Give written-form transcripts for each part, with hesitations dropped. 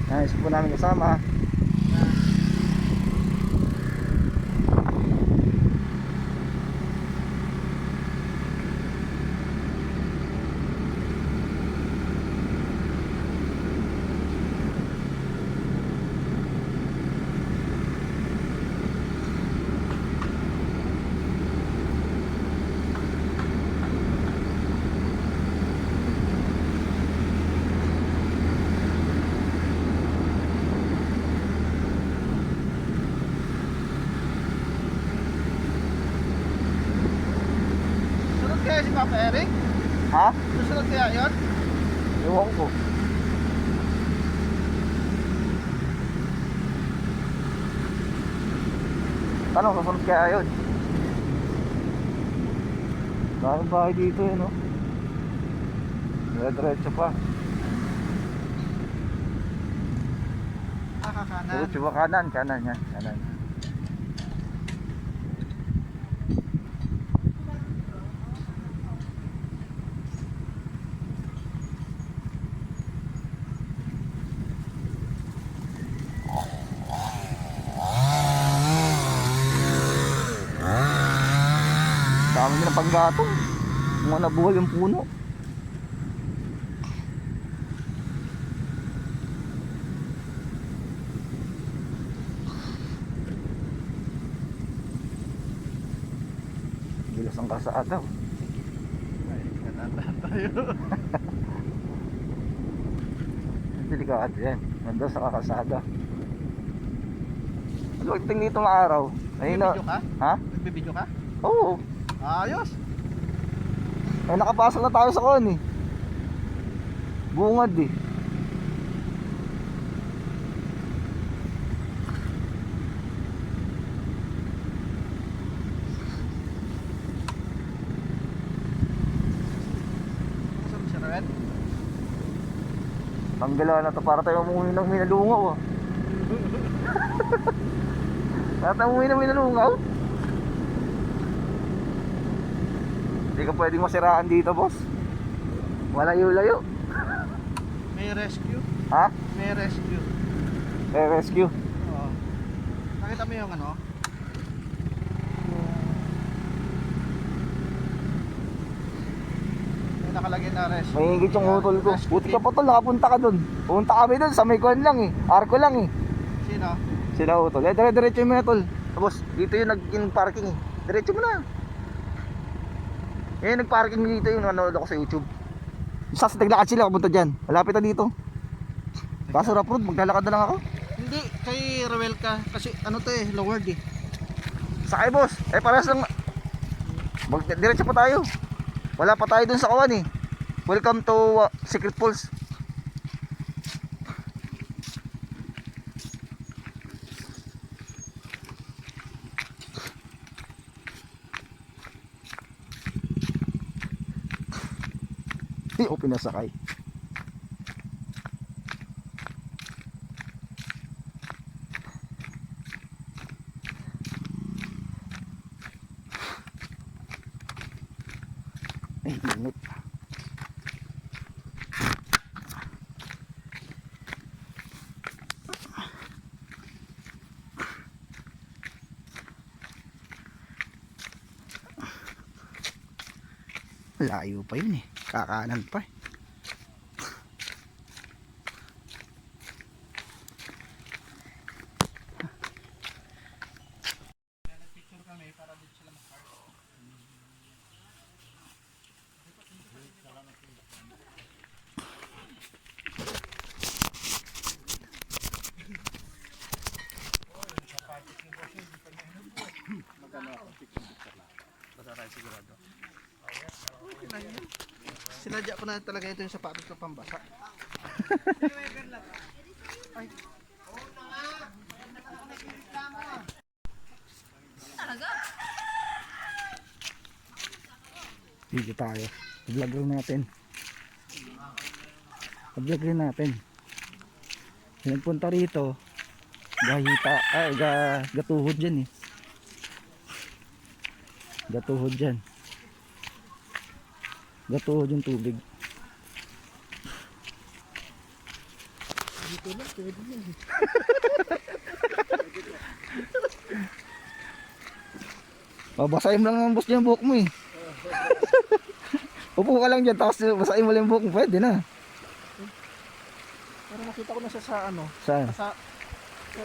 Nice po namin kasama. Kaya si Papa Eric? Ha? Susunod kaya yun? Ewan ko. Tanong, susunod kaya yun? Daming bahay dito eh, no? Diretso pa. Kakanan. Diretso pa kanan, kanan yan, kanan. Dami nila panggatong. Mga nabuhay yung puno. Bilas ang kalsada. Ay, kanandaan tayo. Delikado yan. Nandun sa kalsada. Pagdating dito ng araw. Ayun na. Nagbibidyo ka? Ha? Nagbibidyo ka? Oo. Ayos. Ay nakapasok na tayo sa kon eh. Bungad eh. Kasama siya rin? Tanggalan na to para tayo umuwi ng Minalungaw ah. Para tayo umuwi ng Minalungaw. Hindi ka pwedeng masiraan dito, boss. Malayo-layo. May rescue. Ha? May rescue. May rescue. Oo. Nakita mo yung ano? May nakalagay na rescue. May higit yung utol ko. Rescue Buti ka team. pa tol, nakapunta ka dun. Punta kami dun sa may kuwan lang eh. Arko lang eh. Sino? Sila utol. Eh, dire-diretso mo na tol. Boss, dito yung nag-parking eh. Diretso mo na. Eh, nag-parking dito yung nanonood ako sa YouTube. Sa naglakad sila, kapunta dyan. Malapit na dito. Kaso rough road, maglalakad na lang ako. Hindi, kay Rowel ka. Kasi ano to eh, lowered eh. Sakay boss, eh parehas lang. Diretso pa tayo. Wala pa tayo dun sa kawan eh. Welcome to Secret Falls. Di ko pinasakay. Ay, init. Layo pa yun eh. Kakanan pa eh. Picture kami para dito sila mag-park. Okay lang yun. Sinadya ko na talaga ito yung sapatos ko pambasa. Ay. Dito tayo. I-vlog rin natin. I-vlog rin natin. Nagpunta rito. Gahita. Ay, gatuhod dyan eh. Gatuhod dyan. Gatuhod yung tubig. Dito lang, pwede na. Babasahin mo lang ang boss yung buhok mo eh. Upo ka lang dyan, tapos basahin mo lang yung buhok mo, pwede na. Para nakita ko na siya sa ano, Saan? sa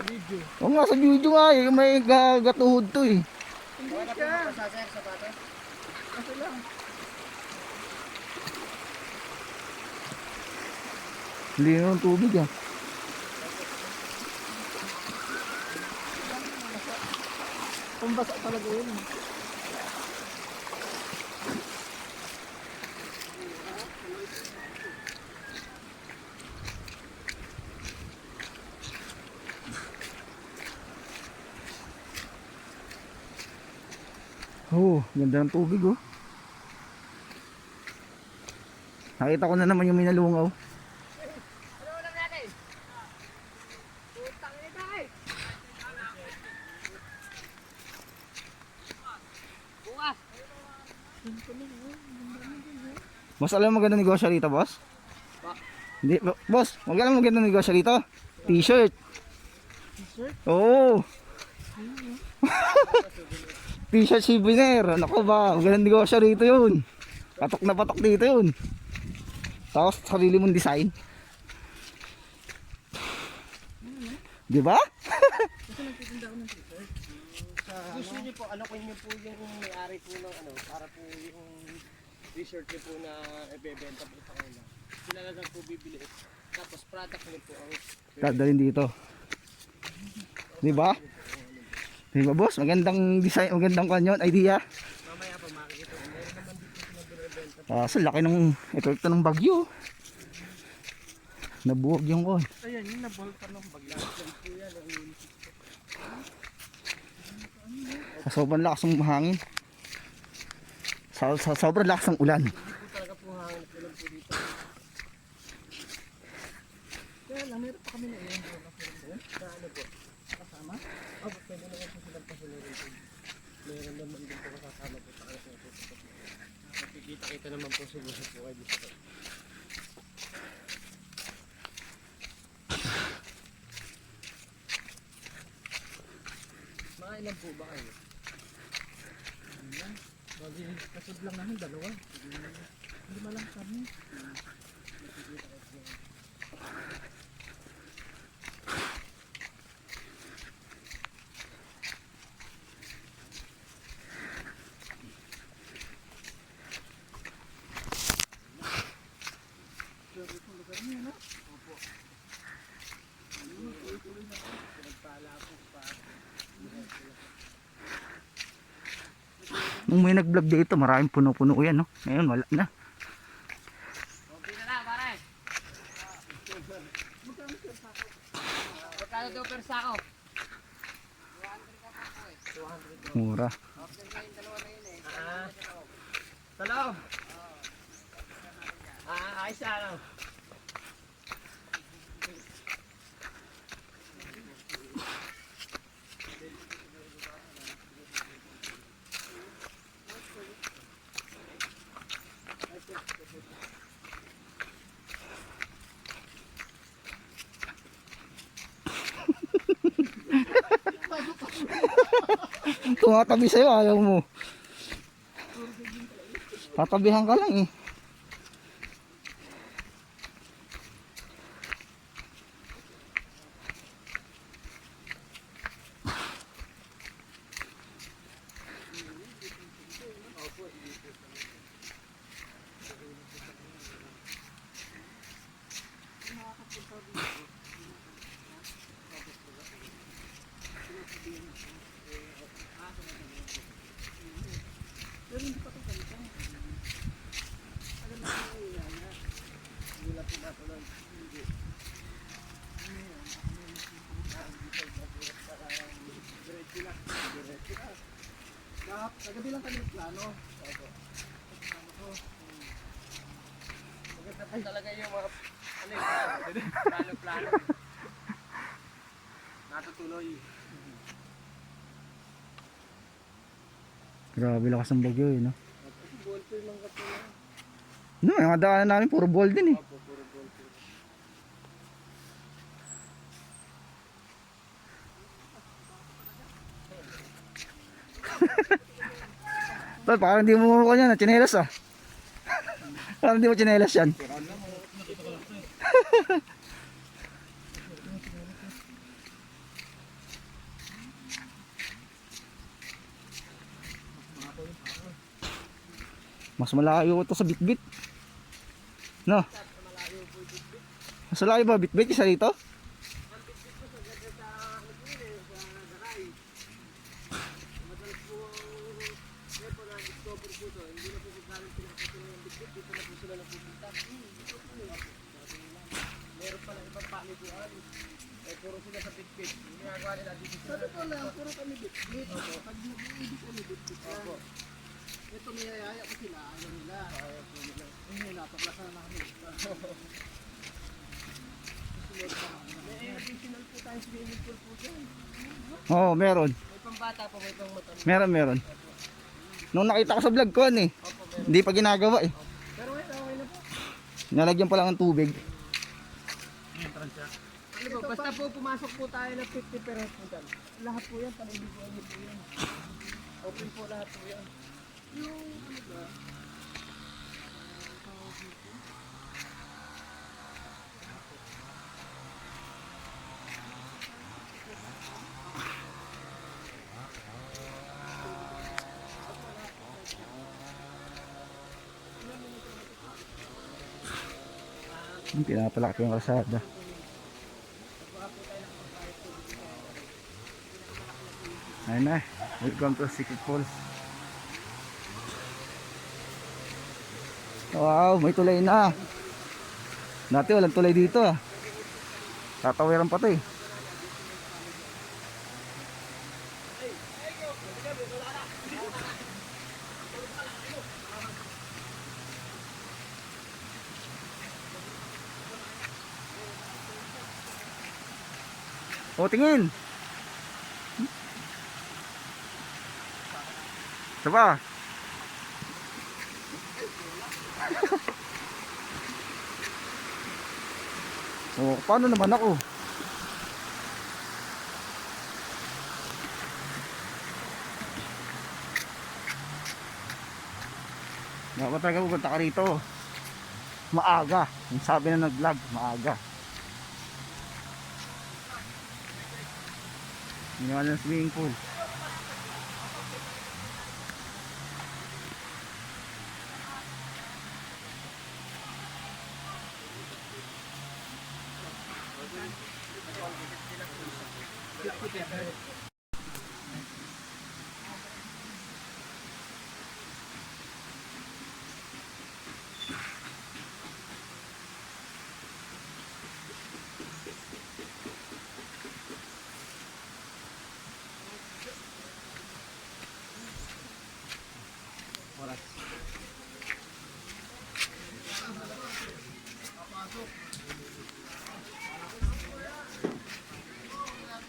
video. Oo nga, sa video nga eh, may gatuhod to eh. Hindi ka. Kasi lang. Lino ng tubig ah. Pambasa talaga yun. Oh, ganda ng tubig oh. Nakita ko na naman yung minalungaw. Boss, alam mo maganda negosyo rito, boss? Hindi, boss, alam mo maganda negosyo rito? T-shirt. T-shirt? Oo. T-shirt souvenir. Nako ba, maganda negosyo rito yun. Patok na patok dito yun. Tapos sarili mong design. Di ba? Kasi nagtitinda ako ng t-shirt. Gusto niyo po, ano ko niyo po yung may-ari po ng ano, para po yung t-shirt niyo po na ibebenta po sa kanila. Sila na lang po bibili. Tapos product niyo po ang Dadalhin dito. Di ba? Di ba, boss? Magandang design, magandang kanyon, idea. mamaya po makikita. Meron naman dito sila binibenta. Sa laki ng epekto ng bagyo. Nabuhog yung kon. Ayan, yung nabol pa nung bagla. Sa sobrang lakas ng hangin. Sa sobrang lakas ng ulan. Hindi po talaga po hangin at ulan po dito. Kaya lang, meron pa kami na iyon doon. Sa ano po? Kasama? Oh, pwede naman po silang pasunod po. Meron naman din po kasama po sa kanila po. Nakikita-kita naman po siguro po kayo dito. Mga ilan po ba kayo? Bagi, kasod lang namin, dalawa. Hindi malang kami. Nung may nag-vlog dito, maraming puno-puno yan, no? Ngayon, wala na. Okay na lang, pare. Magkano daw per sako? Mura. Talong. Ayos na lang. Tumatabi sa'yo, ayaw mo. Tatabihan ka lang eh. Kagabi lang kami plano. Maganda po talaga yung mga ano yung plano-plano. Natutuloy. Grabe lakas ng bagyo eh, no? Ballpoint lang kasi yan. No, yung mga daanan namin puro ball din eh. Opo, puro gold po. Tol, parang hindi mo kanya na tsinelas ah. Parang hindi mo tsinelas yan. Mas malayo ito sa bitbit. No? Mas malayo ba bitbit isa dito? Meron pala ibang paliguan. Eh, puro sila sa bitbit. Yung ginagawa nila dito sa Ito lang, puro kami bitbit. Pag nag-iibig kami bitbit lang. Ito niyayaya ko sila, ayaw nila. Ayaw nila, paglasa na kami. may additional po tayo swimming pool po dyan. Oo, meron. May pambata po, may pang matanda. Meron. Nung nakita ko sa vlog ko ano eh. Opo, meron. Hindi pa ginagawa eh. Pero ngayon, okay na po. Nalagyan pa lang ng tubig. Ano ba, basta po pumasok po tayo ng 50 per head po dyan. Lahat po yan, paniliguan niyo po yan. Open po lahat po yan. Yung, ano ba? Pinapalaki yung kalsada. Ayun na, welcome to Secret Falls. Wow, may tulay na. Dati walang tulay dito ah. Tatawiran pa to eh. O, tingin. Diba? O, paano naman ako? Dapat talaga pupunta ka rito. Maaga. Yung sabi na nag-vlog, maaga. Ginawa ng swimming pool.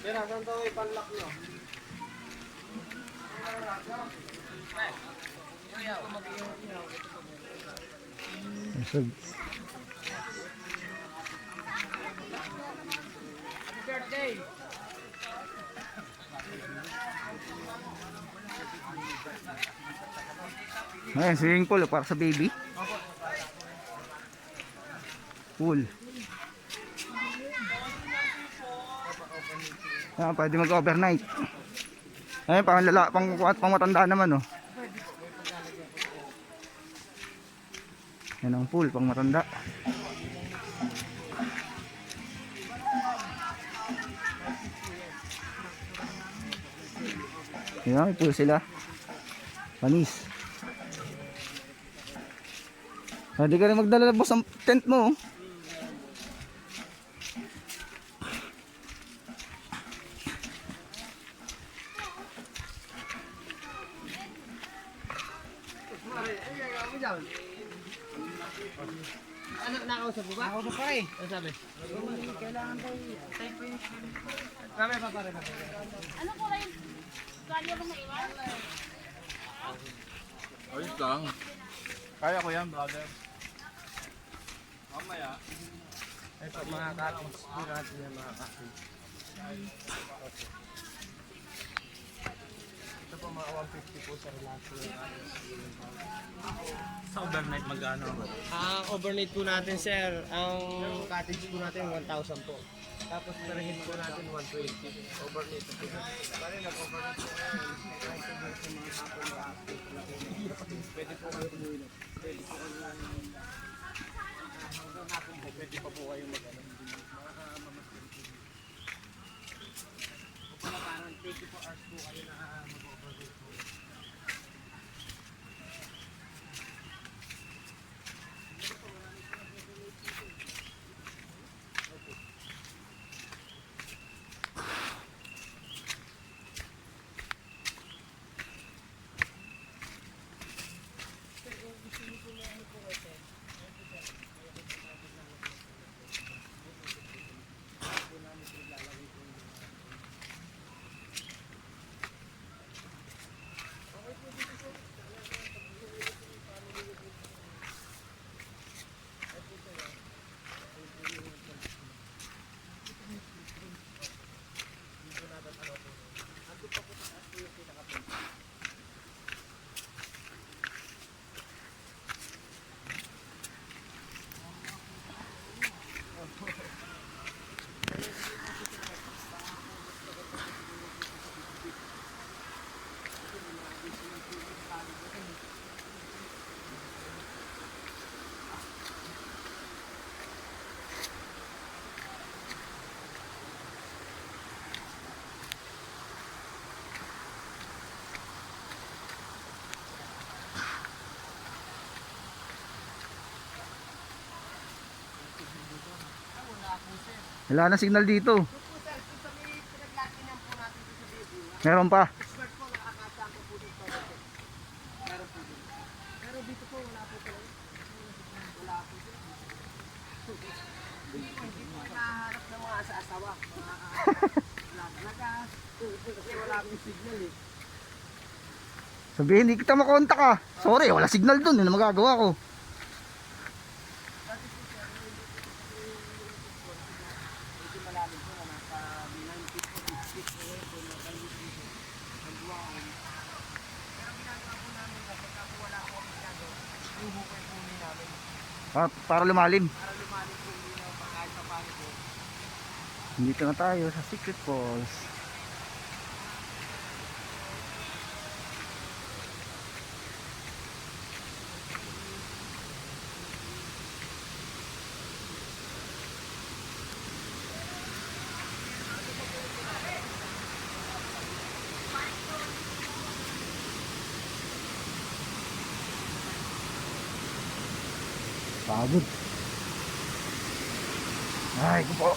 Kaya saan daw ipanlock nyo? Busog. Happy birthday! Ayan, swimming pool para sa baby. Pool. Ah, pwede mag-overnight. Ayun, pang matanda naman oh. Yan ang pool, pang matanda. Yan, may pool sila. Panis. Hindi ka rin magdala boss ang tent mo oh. Ano, nakausap mo ba? Nakausap pa eh. Ano sabi? Kailangan tayo. Tayo pa yung Pare. Ano po lang? Kanya ba maiwan? Ayos lang. Kaya ko yan, brother. Ito, mga cottage po natin yan, mga cottage. Ito po mga 150 po sa relaxo ng Sa overnight magkano? Ang overnight po natin, sir, ang cottage po natin 1,000 po. Tapos per head po natin 120. Overnight po natin. Bali, nag-overnight po ngayon. Pwede po kayo umuwi. Pwede po kayo hanggang hapon po. Pwede pa po kayo mag-ano. Parang 24 hours po kayo na mag-overnight po. Wala na signal dito. Meron pa. Pero dito po wala po talaga. Wala po. Hindi po nakaharap ng mga asawa. Wala talaga. Kasi wala akong signal eh. Sabihin, hindi kita makontak ah. Sorry, wala signal dun. Ano magagawa ko? Ah, para lumalim. Dito na tayo sa Secret Falls. Pagod. Ay, ko po.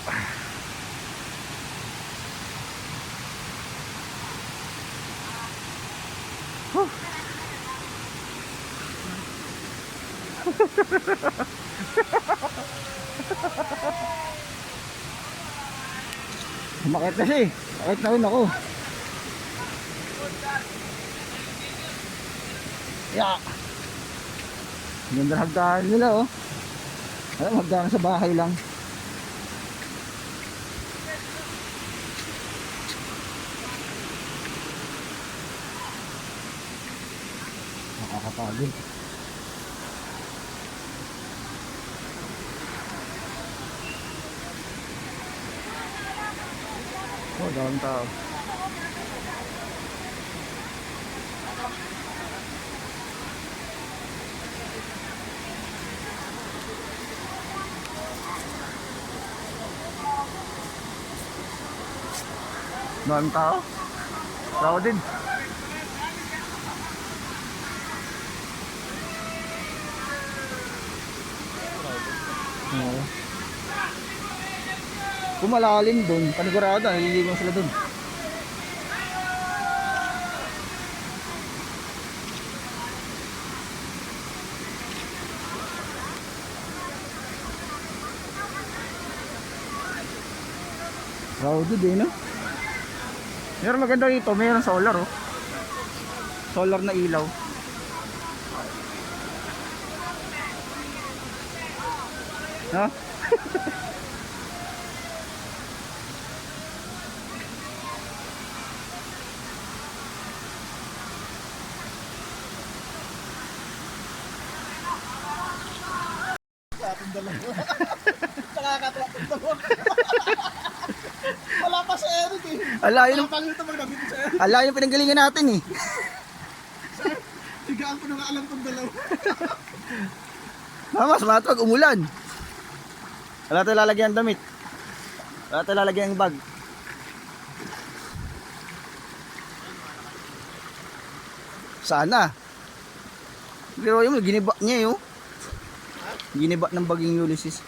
Huh. Umakit na siya eh. Umakit na rin ako. Yeah. Ganda ng hagdanan nila oh. Alam, hagdanan sa bahay lang. Nakakapagod. Oh, daming tao. Daming tao. Tao din. Oo. Kung malalim dun, panigurado, naliligo sila dun. Crowded eh, no? Meron maganda dito, meron solar oh. Solar na ilaw. No? Nakakatawa itong dalawa. Wala pa si Eric eh. Alayo Wala ng, pa ito pag nabito si Eric. alayo ng pinanggalingan natin eh. Higaan ko na nga alam itong dalawa. Mama, sumatwag, umulan. Wala tayo lalagyan ng damit. Wala tayo lalagyan ng bag. Sana. Pero yung giniba niya yun. Giniba ng baging Ulysses.